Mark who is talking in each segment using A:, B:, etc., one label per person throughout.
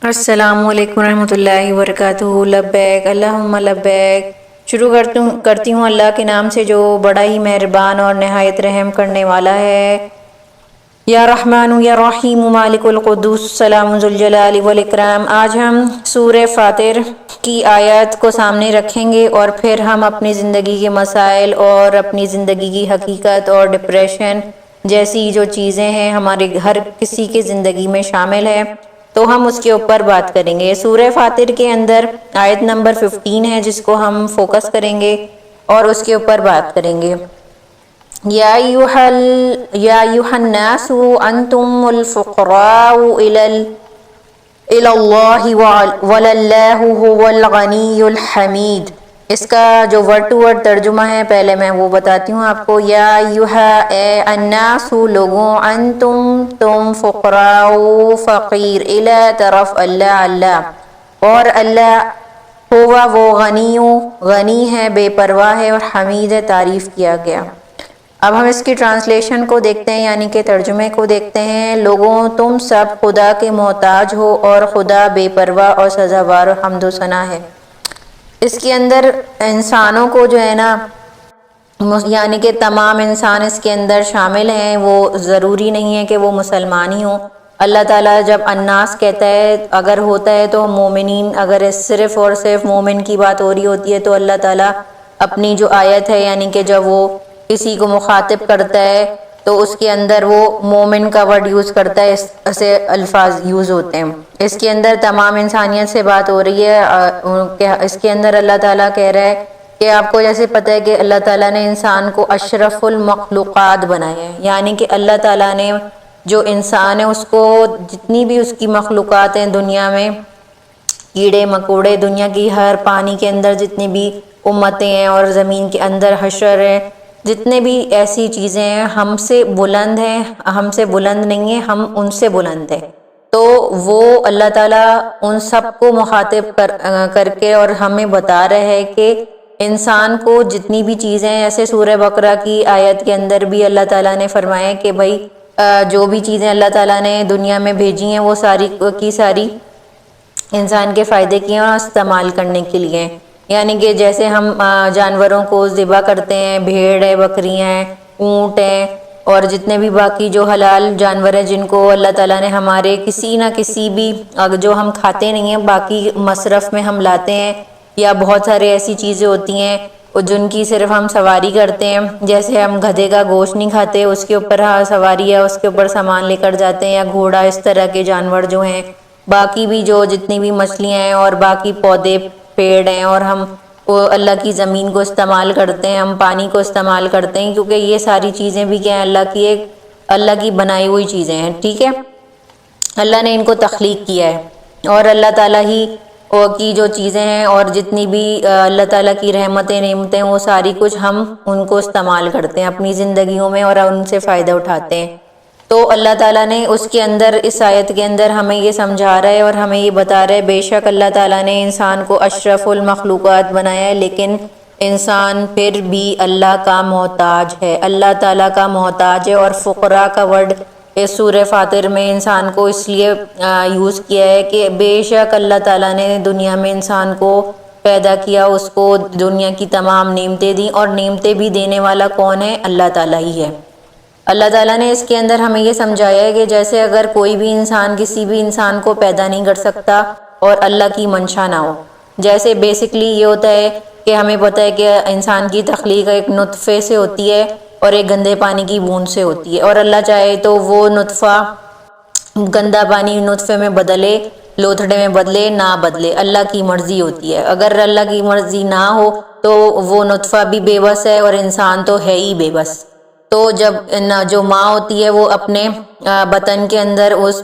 A: السلام علیکم ورحمۃ اللہ وبرکاتہ۔ لبیک اللہم لبیک۔ شروع کرتی ہوں اللہ کے نام سے جو بڑا ہی مہربان اور نہایت رحم کرنے والا ہے۔ یا رحمان یا رحیم مالک القدوس السلام ذو الجلال والاکرام۔ آج ہم سورہ فاطر کی آیات کو سامنے رکھیں گے اور پھر ہم اپنی زندگی کے مسائل اور اپنی زندگی کی حقیقت اور ڈپریشن جیسی جو چیزیں ہیں ہمارے ہر کسی کی زندگی میں شامل ہے تو ہم اس کے اوپر بات کریں گے۔ سورہ فاطر کے اندر آیت نمبر 15 ہے جس کو ہم فوکس کریں گے اور اس کے اوپر بات کریں گے۔ یا ایھا الناس انتم الفقراء الی اللہ واللہ هو الغنی الحمید۔ اس کا جو ورڈ ٹو ورڈ ترجمہ ہے پہلے میں وہ بتاتی ہوں آپ کو۔ یا ایھا اے الناس لوگوں، انتم تم فقراء فقیر، الی طرف اللہ اور اللہ ہوا وہ غنی ہے، بے پرواہ ہے اور حمید ہے، تعریف کیا گیا۔ اب ہم اس کی ٹرانسلیشن کو دیکھتے ہیں یعنی کہ ترجمے کو دیکھتے ہیں۔ لوگوں تم سب خدا کے محتاج ہو اور خدا بے پرواہ اور سزاوار و حمد و ثنا ہے۔ اس کے اندر انسانوں کو جو ہے نا یعنی کہ تمام انسان اس کے اندر شامل ہیں، وہ ضروری نہیں ہے کہ وہ مسلمان ہی ہوں۔ اللہ تعالیٰ جب الناس کہتا ہے اگر ہوتا ہے تو مومنین، اگر صرف اور صرف مومن کی بات ہو رہی ہوتی ہے تو اللہ تعالیٰ اپنی جو آیت ہے یعنی کہ جب وہ کسی کو مخاطب کرتا ہے تو اس کے اندر وہ مومن کا ورڈ یوز کرتا ہے، ایسے الفاظ یوز ہوتے ہیں۔ اس کے اندر تمام انسانیت سے بات ہو رہی ہے۔ اس کے اندر اللہ تعالیٰ کہہ رہا ہے کہ آپ کو جیسے پتہ ہے کہ اللہ تعالیٰ نے انسان کو اشرف المخلوقات بنایا ہے، یعنی کہ اللہ تعالیٰ نے جو انسان ہے اس کو جتنی بھی اس کی مخلوقات ہیں دنیا میں، کیڑے مکوڑے، دنیا کی ہر پانی کے اندر جتنی بھی امتیں ہیں اور زمین کے اندر حشر ہے، جتنے بھی ایسی چیزیں ہیں ہم سے بلند ہیں، ہم سے بلند نہیں ہیں، ہم ان سے بلند ہیں۔ تو وہ اللہ تعالیٰ ان سب کو مخاطب کر کے اور ہمیں بتا رہے ہے کہ انسان کو جتنی بھی چیزیں ہیں، ایسے سورہ بقرہ کی آیت کے اندر بھی اللہ تعالیٰ نے فرمایا کہ بھائی جو بھی چیزیں اللہ تعالیٰ نے دنیا میں بھیجی ہیں وہ ساری کی ساری انسان کے فائدے کی ہیں اور استعمال کرنے کے لیے ہیں۔ یعنی کہ جیسے ہم جانوروں کو ذبح کرتے ہیں، بھیڑ ہے، بکریاں ہیں، اونٹ ہیں اور جتنے بھی باقی جو حلال جانور ہیں جن کو اللہ تعالیٰ نے ہمارے کسی نہ کسی بھی جو ہم کھاتے نہیں ہیں باقی مصرف میں ہم لاتے ہیں، یا بہت سارے ایسی چیزیں ہوتی ہیں جن کی صرف ہم سواری کرتے ہیں، جیسے ہم گدھے کا گوشت نہیں کھاتے، اس کے اوپر سواری ہے، اس کے اوپر سامان لے کر جاتے ہیں، یا گھوڑا، اس طرح کے جانور جو ہیں، باقی بھی جو جتنی بھی مچھلیاں ہیں اور باقی پودے پیڑ ہیں، اور ہم اللہ کی زمین کو استعمال کرتے ہیں، ہم پانی کو استعمال کرتے ہیں، کیونکہ یہ ساری چیزیں بھی کیا ہیں اللہ کی بنائی ہوئی چیزیں ہیں، ٹھیک ہے۔ اللہ نے ان کو تخلیق کیا ہے اور اللہ تعالیٰ ہی کی جو چیزیں ہیں اور جتنی بھی اللہ تعالیٰ کی رحمتیں نعمتیں وہ ساری کچھ ہم ان کو استعمال کرتے ہیں اپنی زندگیوں میں اور ان سے فائدہ اٹھاتے ہیں۔ تو اللہ تعالیٰ نے اس کے اندر اس آیت کے اندر ہمیں یہ سمجھا رہا ہے اور ہمیں یہ بتا رہا ہے بے شک اللہ تعالیٰ نے انسان کو اشرف المخلوقات بنایا ہے، لیکن انسان پھر بھی اللہ کا محتاج ہے، اللہ تعالیٰ کا محتاج ہے۔ اور فقراء کا ورڈ اس سورہ فاطر میں انسان کو اس لیے یوز کیا ہے کہ بے شک اللہ تعالیٰ نے دنیا میں انسان کو پیدا کیا، اس کو دنیا کی تمام نعمتیں دیں، اور نعمتیں بھی دینے والا کون ہے؟ اللہ تعالیٰ ہی ہے۔ اللہ تعالیٰ نے اس کے اندر ہمیں یہ سمجھایا ہے کہ جیسے اگر کوئی بھی انسان کسی بھی انسان کو پیدا نہیں کر سکتا اور اللہ کی منشا نہ ہو، جیسے بیسکلی یہ ہوتا ہے کہ ہمیں پتہ ہے کہ انسان کی تخلیق ایک نطفے سے ہوتی ہے اور ایک گندے پانی کی بوند سے ہوتی ہے، اور اللہ چاہے تو وہ نطفہ گندا پانی نطفے میں بدلے، لوتھڑے میں بدلے، نہ بدلے، اللہ کی مرضی ہوتی ہے۔ اگر اللہ کی مرضی نہ ہو تو وہ نطفہ بھی بے بس ہے اور انسان تو ہے ہی بے بس۔ تو جب جو ماں ہوتی ہے وہ اپنے بطن کے اندر اس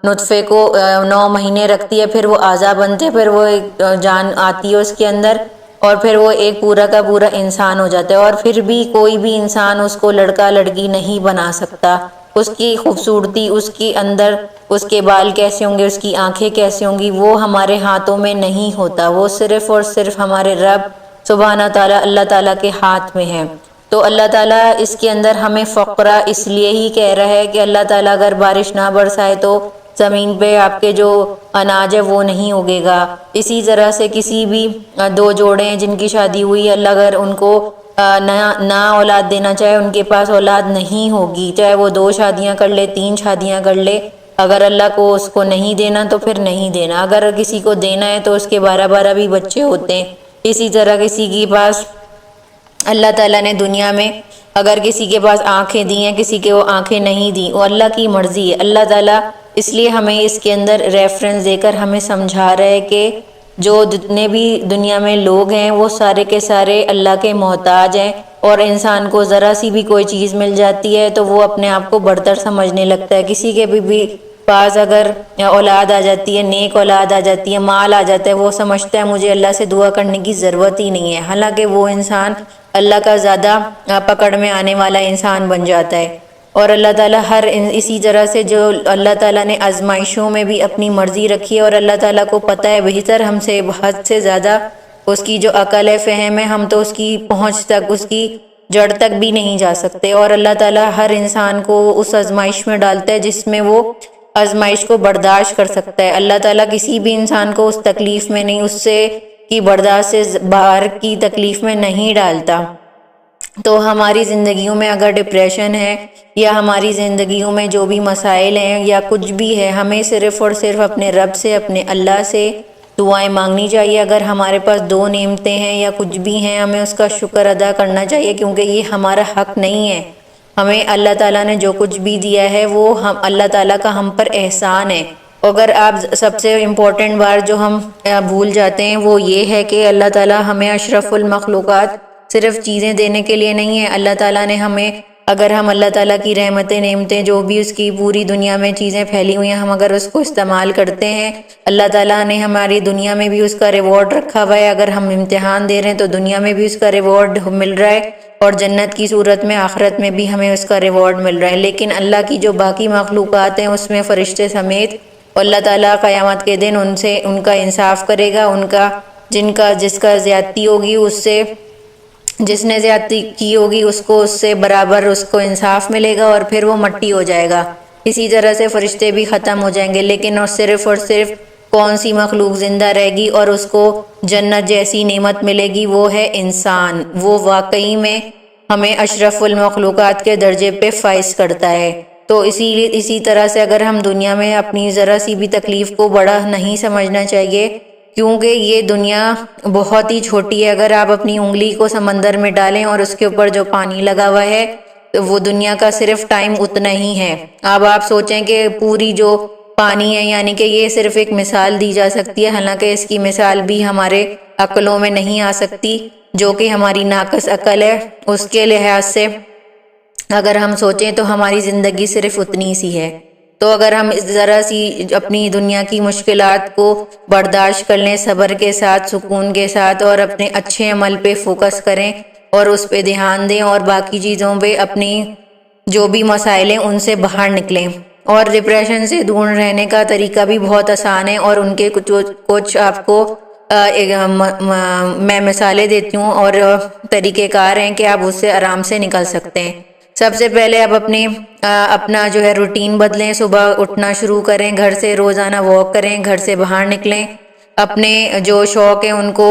A: نطفے کو 9 مہینے رکھتی ہے، پھر وہ اعضاء بنتے ہیں، پھر وہ ایک جان آتی ہے اس کے اندر، اور پھر وہ ایک پورا کا پورا انسان ہو جاتا ہے۔ اور پھر بھی کوئی بھی انسان اس کو لڑکا لڑکی نہیں بنا سکتا، اس کی خوبصورتی، اس کے اندر اس کے بال کیسے ہوں گے، اس کی آنکھیں کیسے ہوں گی، وہ ہمارے ہاتھوں میں نہیں ہوتا، وہ صرف اور صرف ہمارے رب سبحانہ تعالیٰ اللہ تعالیٰ کے ہاتھ میں ہے۔ تو اللہ تعالیٰ اس کے اندر ہمیں فقراء اس لیے ہی کہہ رہا ہے کہ اللہ تعالیٰ اگر بارش نہ برسائے تو زمین پہ آپ کے جو اناج ہے وہ نہیں اگے گا۔ اسی طرح سے کسی بھی دو جوڑے ہیں جن کی شادی ہوئی، اللہ اگر ان کو نہ اولاد دینا چاہے، ان کے پاس اولاد نہیں ہوگی، چاہے وہ 2 شادیاں کر لے، 3 شادیاں کر لے، اگر اللہ کو اس کو نہیں دینا تو پھر نہیں دینا۔ اگر کسی کو دینا ہے تو اس کے 12 بھی بچے ہوتے ہیں۔ اسی طرح کسی کے پاس اللہ تعالیٰ نے دنیا میں اگر کسی کے پاس آنکھیں دی ہیں، کسی کے وہ آنکھیں نہیں دی، وہ اللہ کی مرضی ہے۔ اللہ تعالیٰ اس لیے ہمیں اس کے اندر ریفرنس دے کر ہمیں سمجھا رہا ہے کہ جو جتنے بھی دنیا میں لوگ ہیں وہ سارے کے سارے اللہ کے محتاج ہیں، اور انسان کو ذرا سی بھی کوئی چیز مل جاتی ہے تو وہ اپنے آپ کو برتر سمجھنے لگتا ہے۔ کسی کے بھی پاس اگر اولاد آ جاتی ہے، نیک اولاد آ جاتی ہے، مال آ جاتا ہے، وہ سمجھتا ہے مجھے اللہ سے دعا کرنے کی ضرورت ہی نہیں ہے، حالانکہ وہ انسان اللہ کا زیادہ پکڑ میں آنے والا انسان بن جاتا ہے۔ اور اللہ تعالیٰ اسی طرح سے جو اللہ تعالیٰ نے آزمائشوں میں بھی اپنی مرضی رکھی ہے، اور اللہ تعالیٰ کو پتہ ہے بہتر ہم سے حد سے زیادہ اس کی جو عقل ہے، فہم ہے، ہم تو اس کی پہنچ تک، اس کی جڑ تک بھی نہیں جا سکتے۔ اور اللہ تعالیٰ ہر انسان کو اس آزمائش میں ڈالتا ہے جس میں وہ آزمائش کو برداشت کر سکتا ہے۔ اللہ تعالیٰ کسی بھی انسان کو اس تکلیف میں نہیں، اس سے کی برداشت سے باہر کی تکلیف میں نہیں ڈالتا۔ تو ہماری زندگیوں میں اگر ڈپریشن ہے یا ہماری زندگیوں میں جو بھی مسائل ہیں یا کچھ بھی ہے، ہمیں صرف اور صرف اپنے رب سے، اپنے اللہ سے دعائیں مانگنی چاہیے۔ اگر ہمارے پاس 2 نعمتیں ہیں یا کچھ بھی ہیں، ہمیں اس کا شکر ادا کرنا چاہیے، کیونکہ یہ ہمارا حق نہیں ہے۔ ہمیں اللہ تعالیٰ نے جو کچھ بھی دیا ہے وہ اللہ تعالیٰ کا ہم پر احسان ہے۔ اگر آپ سب سے امپورٹنٹ بات جو ہم بھول جاتے ہیں وہ یہ ہے کہ اللہ تعالیٰ ہمیں اشرف المخلوقات صرف چیزیں دینے کے لیے نہیں ہے۔ اللہ تعالیٰ نے ہمیں، اگر ہم اللہ تعالیٰ کی رحمتیں، نعمتیں، جو بھی اس کی پوری دنیا میں چیزیں پھیلی ہوئی ہیں، ہم اگر اس کو استعمال کرتے ہیں، اللہ تعالیٰ نے ہماری دنیا میں بھی اس کا ریوارڈ رکھا ہوا ہے۔ اگر ہم امتحان دے رہے ہیں تو دنیا میں بھی اس کا ریوارڈ مل رہا ہے، اور جنت کی صورت میں آخرت میں بھی ہمیں اس کا ریوارڈ مل رہا ہے۔ لیکن اللہ کی جو باقی مخلوقات ہیں اس میں فرشتے سمیت، اللہ تعالیٰ قیامت کے دن ان کا انصاف کرے گا، جس کا زیادتی ہوگی اس سے، جس نے زیادتی کی ہوگی اس کو اس سے برابر اس کو انصاف ملے گا، اور پھر وہ مٹی ہو جائے گا۔ اسی طرح سے فرشتے بھی ختم ہو جائیں گے، لیکن اور صرف کون سی مخلوق زندہ رہے گی اور اس کو جنت جیسی نعمت ملے گی؟ وہ ہے انسان۔ وہ واقعی میں ہمیں اشرف المخلوقات کے درجے پہ فائز کرتا ہے۔ تو اسی طرح سے اگر ہم دنیا میں اپنی ذرا سی بھی تکلیف کو بڑا نہیں سمجھنا چاہیے، کیونکہ یہ دنیا بہت ہی چھوٹی ہے۔ اگر آپ اپنی انگلی کو سمندر میں ڈالیں اور اس کے اوپر جو پانی لگا ہوا ہے، وہ دنیا کا صرف ٹائم اتنا ہی ہے۔ اب آپ سوچیں کہ پوری جو پانی ہے، یعنی کہ یہ صرف ایک مثال دی جا سکتی ہے، حالانکہ اس کی مثال بھی ہمارے عقلوں میں نہیں آ سکتی، جو کہ ہماری ناقص عقل ہے۔ اس کے لحاظ سے اگر ہم سوچیں تو ہماری زندگی صرف اتنی سی ہے۔ تو اگر ہم ذرا سی اپنی دنیا کی مشکلات کو برداشت کر لیں، صبر کے ساتھ، سکون کے ساتھ، اور اپنے اچھے عمل پہ فوکس کریں اور اس پہ دھیان دیں، اور باقی چیزوں پہ اپنی جو بھی مسائل ہیں ان سے باہر نکلیں۔ اور ڈپریشن سے دور رہنے کا طریقہ بھی بہت آسان ہے، اور ان کے کچھ آپ کو میں مثالیں دیتی ہوں اور طریقہ کار ہیں کہ آپ اس سے آرام سے نکل سکتے ہیں۔ سب سے پہلے آپ اپنا جو ہے روٹین بدلیں، صبح اٹھنا شروع کریں، گھر سے روزانہ واک کریں، گھر سے باہر نکلیں، اپنے جو شوق ہیں ان کو،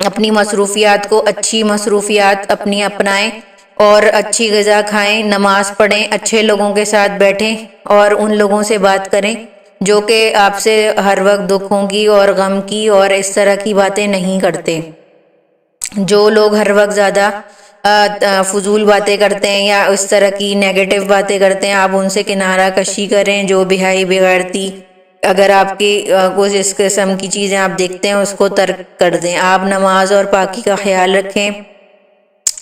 A: اپنی مصروفیات کو، اچھی مصروفیات اپنی اپنائیں، اور اچھی غذا کھائیں، نماز پڑھیں، اچھے لوگوں کے ساتھ بیٹھیں، اور ان لوگوں سے بات کریں جو کہ آپ سے ہر وقت دکھوں کی اور غم کی اور اس طرح کی باتیں نہیں کرتے۔ جو لوگ ہر وقت زیادہ فضول باتیں کرتے ہیں یا اس طرح کی نیگیٹو باتیں کرتے ہیں، آپ ان سے کنارہ کشی کریں۔ جو بہائی بغیرتی، اگر آپ کی کچھ اس قسم کی چیزیں آپ دیکھتے ہیں اس کو ترک کر دیں۔ آپ نماز اور پاکی کا خیال رکھیں،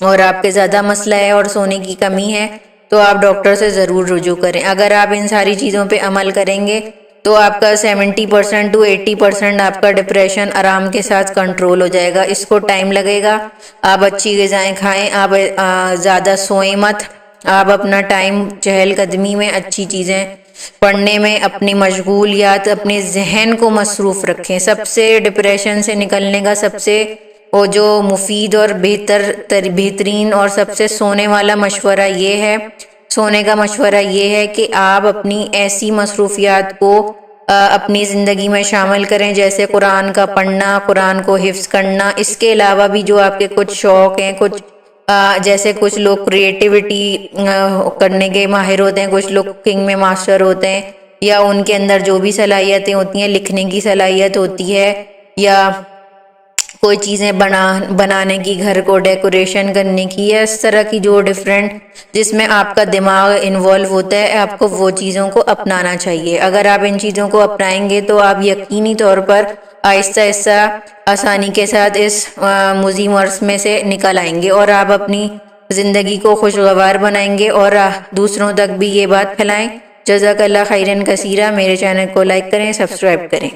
A: اور آپ کے زیادہ مسئلہ ہے اور سونے کی کمی ہے تو آپ ڈاکٹر سے ضرور رجوع کریں۔ اگر آپ ان ساری چیزوں پہ عمل کریں گے تو آپ کا 70% to 80% آپ کا ڈپریشن آرام کے ساتھ کنٹرول ہو جائے گا۔ اس کو ٹائم لگے گا۔ آپ اچھی غذائیں کھائیں، آپ زیادہ سوئیں مت، آپ اپنا ٹائم چہل قدمی میں، اچھی چیزیں پڑھنے میں، اپنی مشغولیات، اپنے ذہن کو مصروف رکھیں۔ سب سے ڈپریشن سے نکلنے کا سب سے وہ جو مفید اور بہترین اور سب سے سونے والا مشورہ یہ ہے، سونے کا مشورہ یہ ہے کہ آپ اپنی ایسی مصروفیات کو اپنی زندگی میں شامل کریں جیسے قرآن کا پڑھنا، قرآن کو حفظ کرنا. اس کے علاوہ بھی جو آپ کے کچھ شوق ہیں، کچھ جیسے کچھ لوگ کریٹیوٹی کرنے کے ماہر ہوتے ہیں، کچھ لوگ کوکنگ میں ماسٹر ہوتے ہیں، یا ان کے اندر جو بھی صلاحیتیں ہوتی ہیں، لکھنے کی صلاحیت ہوتی ہے، یا کوئی چیزیں بنانے کی، گھر کو ڈیکوریشن کرنے کی، یا اس طرح کی جو ڈیفرنٹ جس میں آپ کا دماغ انوالو ہوتا ہے، آپ کو وہ چیزوں کو اپنانا چاہیے. اگر آپ ان چیزوں کو اپنائیں گے تو آپ یقینی طور پر آہستہ آہستہ آسانی کے ساتھ اس مضی مرض میں سے نکل آئیں گے، اور آپ اپنی زندگی کو خوشگوار بنائیں گے اور دوسروں تک بھی یہ بات پھیلائیں. جزاک اللہ خیرن کثیرہ. میرے چینل کو لائک کریں، سبسکرائب کریں.